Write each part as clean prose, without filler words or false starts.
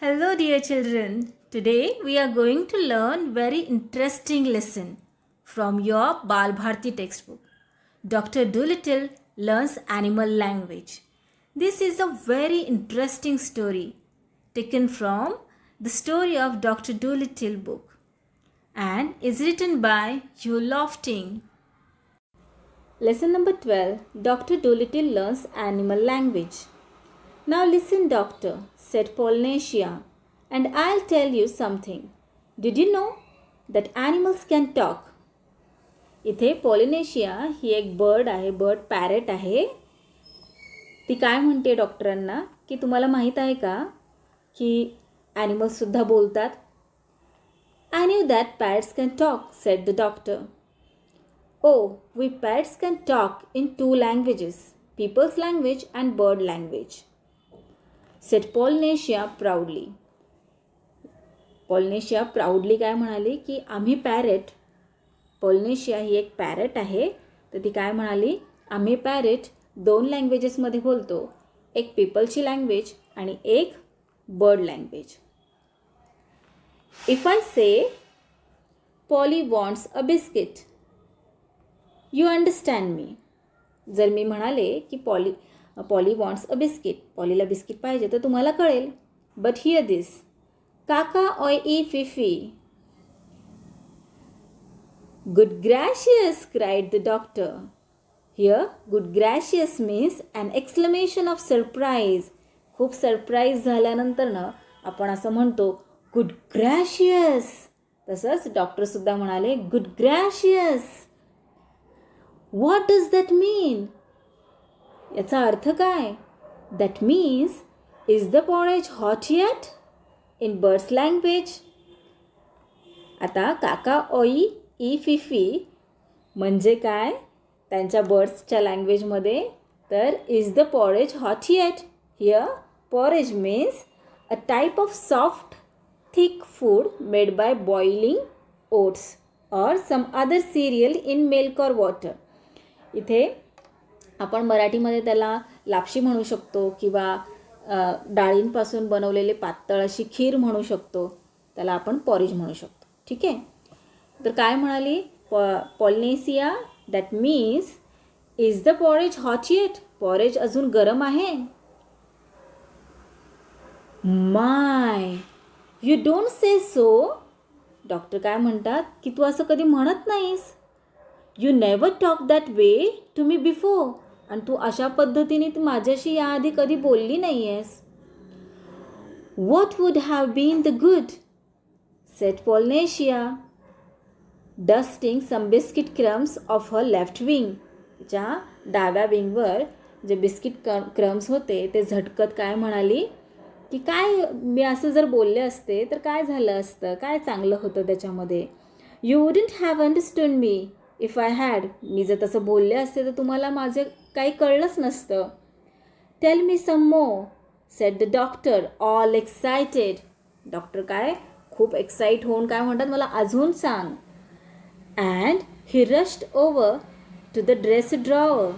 Hello dear children. Today we are going to learn very interesting lesson from your Bal Bharti textbook. Dr. Dolittle learns animal language. This is a very interesting story taken from the story of Dr. Dolittle book and is written by Hugh Lofting. Lesson number 12. Dr. Dolittle learns animal language. Now listen, doctor, said Polynesia, and I'll tell you something. Did you know that animals can talk? इथे Polynesia ही एक bird parrot आहे. ती काय म्हणते डॉक्टरांना की तुम्हाला माहीत आहे का की ॲनिमल्ससुद्धा बोलतात? I knew that parrots can talk, said the doctor. Oh, we parrots can talk in two languages, people's language and bird language, said Polynesia proudly. Polynesia proudly काय म्हणाली की आम्ही पॅरेट, पॉलिनेशिया ही एक पॅरेट आहे, तर ती काय म्हणाली आम्ही पॅरेट दोन लँग्वेजेसमध्ये बोलतो, एक पीपलची लँग्वेज आणि एक bird language. If I say Polly wants a biscuit, you understand me. जर मी म्हणाले की पॉली वॉन्ट्स अ बिस्किट, पॉलीला बिस्किट पाहिजे, तर तुम्हाला कळेल. बट हिअर दिस, काका ओय ई फिफी. Good gracious, cried the doctor. Here, good gracious means an exclamation of surprise. खूप सरप्राईज झाल्यानंतर ना आपण असं म्हणतो गुड ग्रॅशियस. तसंच डॉक्टरसुद्धा म्हणाले गुड ग्रॅशियस. व्हॉट डज दॅट मीन? याचा अर्थ काय? That means is the porridge hot yet in birds language. आता काका ओई ई फिफी म्हणजे काय त्यांच्या बर्ड्सच्या लँग्वेजमध्ये? तर is the porridge hot yet. Here porridge means a type of soft thick food made by boiling oats or some other cereal in milk or water. इथे आपण मराठीमध्ये त्याला लापशी म्हणू शकतो किंवा डाळींपासून बनवलेले पातळ अशी खीर म्हणू शकतो, त्याला आपण पॉरेज म्हणू शकतो. ठीक आहे. तर काय म्हणाली Polynesia? That means is the porridge hot yet, porridge अजून गरम आहे. My, you don't say so. Doctor काय म्हणतात की तू असं कधी म्हणत नाहीस. You never talk that way to me before. आणि तू अशा पद्धतीने तू माझ्याशी याआधी कधी बोलली नाही आहेस. What would have been the good, said Polynesia, dusting some biscuit crumbs off her left wing. तिच्या डाव्या विंगवर जे बिस्किट क्रम्स होते ते झटकत काय म्हणाली की काय मी असं जर बोलले असते तर काय झालं असतं, काय चांगलं होतं त्याच्यामध्ये. You wouldn't have understood me if I had. मी जर तसं बोलले असते तर तुम्हाला माझं काही कळलंच नसतं. Tell me some more, said the doctor all excited. Doctor काय खूप एक्साईट होऊन काय म्हणतात, मला अजून सांग. And he rushed over to the dresser drawer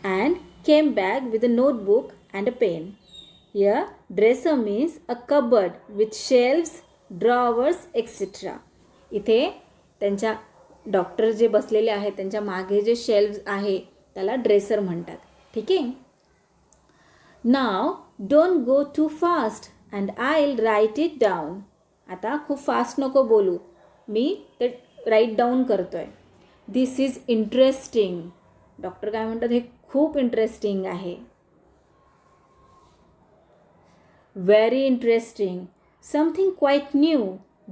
and came back with a notebook and a pen. Here, dresser means a cupboard with shelves, drawers, etc. इथे त्यांच्या डॉक्टर जे बसलेले आहेत त्यांच्या मागे जे शेल्व्स आहे त्याला ड्रेसर म्हणतात. ठीक आहे. Now don't go too fast and I will write it down. आता खूप फास्ट नको बोलू, मी ते राईट डाऊन करतोय. दिस इज इंटरेस्टिंग. डॉक्टर काय म्हणतात हे खूप इंटरेस्टिंग आहे. Very interesting. Something quite new.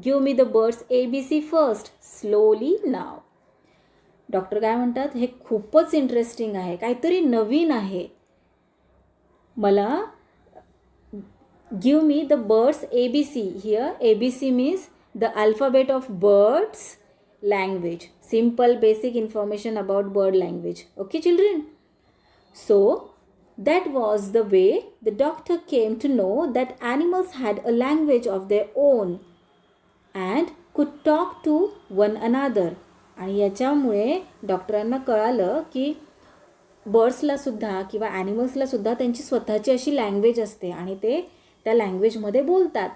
Give me the birds ABC first, slowly now. Doctor काय म्हणतात हे खूपच इंटरेस्टिंग आहे, काहीतरी नवीन आहे. मला give me the birds ABC. Here ABC means the alphabet of birds language, simple basic information about bird language. Okay children, so that was the way the doctor came to know that animals had a language of their own and could talk to one another. आणि याच्यामुळे डॉक्टरांना कळालं की बर्ड्सला सुद्धा किंवा ॲनिमल्सला सुद्धा त्यांची स्वतःची अशी लँग्वेज असते आणि ते त्या लँग्वेजमध्ये बोलतात.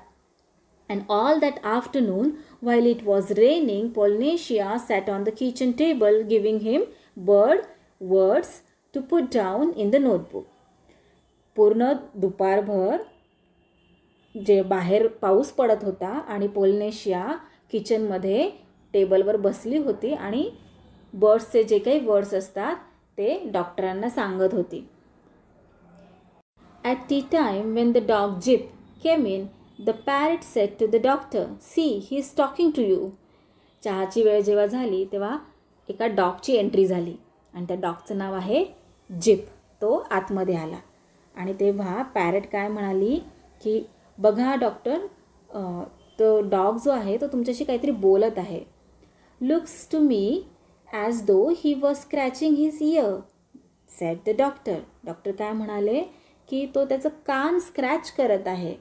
And all that afternoon, while it was raining, Polynesia sat on the kitchen table, giving him bird words to put down in the notebook. पूर्ण दुपारभर जे बाहेर पाऊस पडत होता आणि पोलिनेशिया किचनमध्ये टेबलवर बसली होती आणि बर्ड्सचे जे काही वर्ड्स असतात ते डॉक्टरांना सांगत होती. At tea time, when the dog Jip came in, the parrot said to the doctor, "See, he is talking to you." चहाची वेळ जेव्हा झाली तेव्हा एका डॉगची एंट्री झाली आणि त्या डॉगचं नाव आहे जिप. तो आतमध्ये आला आणि तेव्हा पॅरेट काय म्हणाली की बघा डॉक्टर, तो डॉग जो आहे तो तुमच्याशी काहीतरी बोलत आहे. Looks to me as though he was scratching his ear, said the doctor. Doctor काय म्हणाले की तो त्याचं कान स्क्रॅच करत आहे.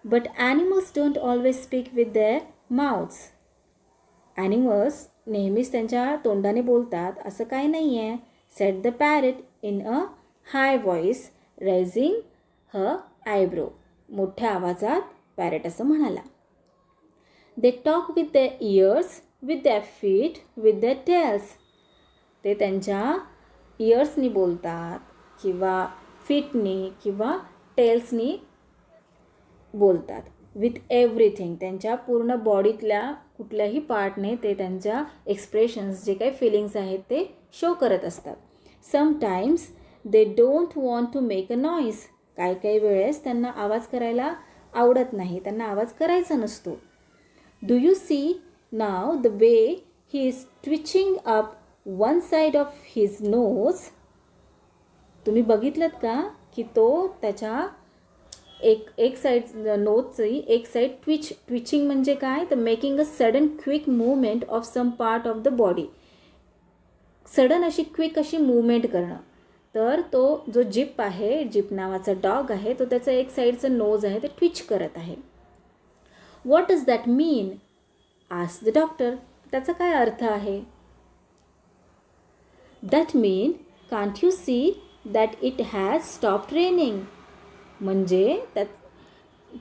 But animals don't always speak with their mouths. Animals नेहमीच त्यांच्या तोंडाने बोलतात असं काही नाही आहे, said the parrot in a high voice raising her eyebrow. मोठ्या आवाजात पॅरेट असं म्हणाला. They talk with their ears, with their feet, with their tails. ते त्यांच्या इयर्सनी बोलतात किंवा फीटनी किंवा टेल्सनी बोलतात. विथ एव्हरीथिंग, त्यांच्या पूर्ण बॉडीतल्या कुठल्याही पार्टने ते त्यांच्या एक्सप्रेशन्स जे काही फिलिंग्स आहेत ते शो करत असतात. Sometimes they don't want to make a noise. काही वेळेस त्यांना आवाज करायला आवडत नाही, त्यांना आवाज करायचा नसतो. Do you see now the way he is twitching up one side of his nose. तुम्ही बघितलं का की तो त्याच्या एक साईड नोजची एक साईड ट्विचिंग म्हणजे काय तर making a sudden quick movement of some part of the body. Sudden अशी क्विक अशी मूवमेंट करणं. तर तो जो जिप आहे, जिप नावाचा डॉग आहे, तो त्याचं एक साईडचं नोज आहे ते ट्विच करत आहे. What does that mean asked the doctor. त्याचा काय अर्थ आहे. That mean can't you see that it has stopped raining. म्हणजे त्यात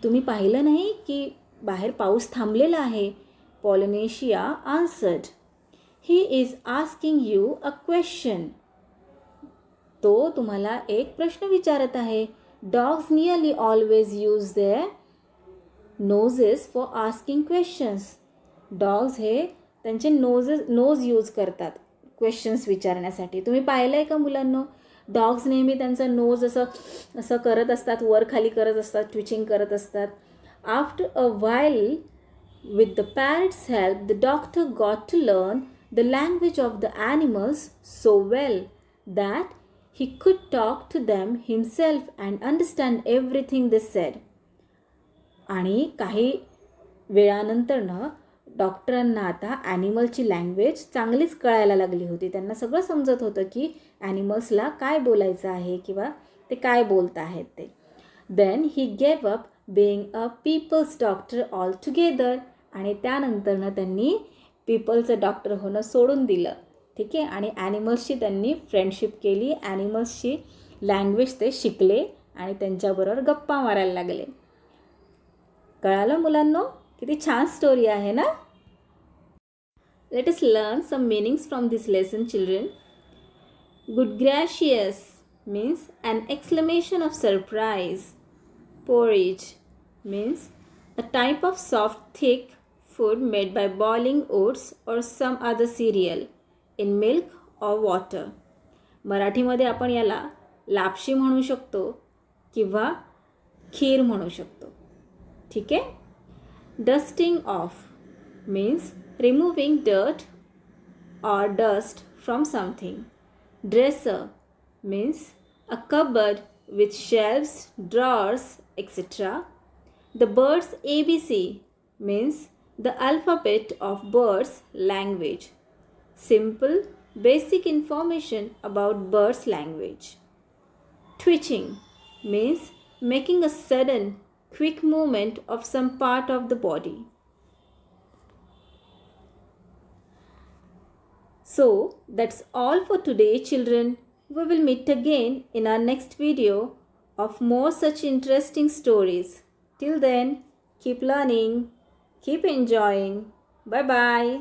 तुम्ही पाहिलं नाही की बाहेर पाऊस थांबलेला आहे. Polynesia answered, he is asking you a question. तो तुम्हाला एक प्रश्न विचारत आहे. Dogs nearly always use their noses for asking questions. Dogs हे त्यांचे नोज यूज करतात क्वेश्चन्स विचारण्यासाठी. तुम्ही पाहिलं आहे का मुलांनो, डॉग्स नेहमी त्यांचा नोज असं करत असतात, वर खाली करत असतात, ट्विचिंग करत असतात. After a while with the parrot's help the doctor got to learn the language of the animals so well that he could talk to them himself and understand everything they said. आणि काही वेळानंतरनं डॉक्टरांना आता ॲनिमलची language चांगलीच कळायला लागली होती. त्यांना सगळं समजत होतं की ॲनिमल्सला काय बोलायचं आहे किंवा ते काय बोलत आहेत ते. Then he gave up being a people's doctor altogether. आणि त्यानंतरनं त्यांनी पीपलचं डॉक्टर होणं सोडून दिलं. ठीक आहे. आणि ॲनिमल्सशी त्यांनी फ्रेंडशिप केली, ॲनिमल्सची लँग्वेज ते शिकले आणि त्यांच्याबरोबर गप्पा मारायला लागले. कळालं मुलांनो, किती छान स्टोरी आहे ना. Let us learn some meanings from this lesson children. Good gracious means an exclamation of surprise. Porridge means a type of soft thick food made by boiling oats or some other cereal in milk or water. मराठीमध्ये आपण याला लापशी म्हणू शकतो किंवा खीर म्हणू शकतो. ठीक आहे. Dusting of means removing dirt or dust from something. Dresser means a cupboard with shelves, drawers, etc. The bird's ABC means the alphabet of bird's language. Simple, basic information about bird's language. Twitching means making a sudden, quick movement of some part of the body. So, that's all for today, children. We will meet again in our next video of more such interesting stories. Till then, keep learning, keep enjoying. Bye bye.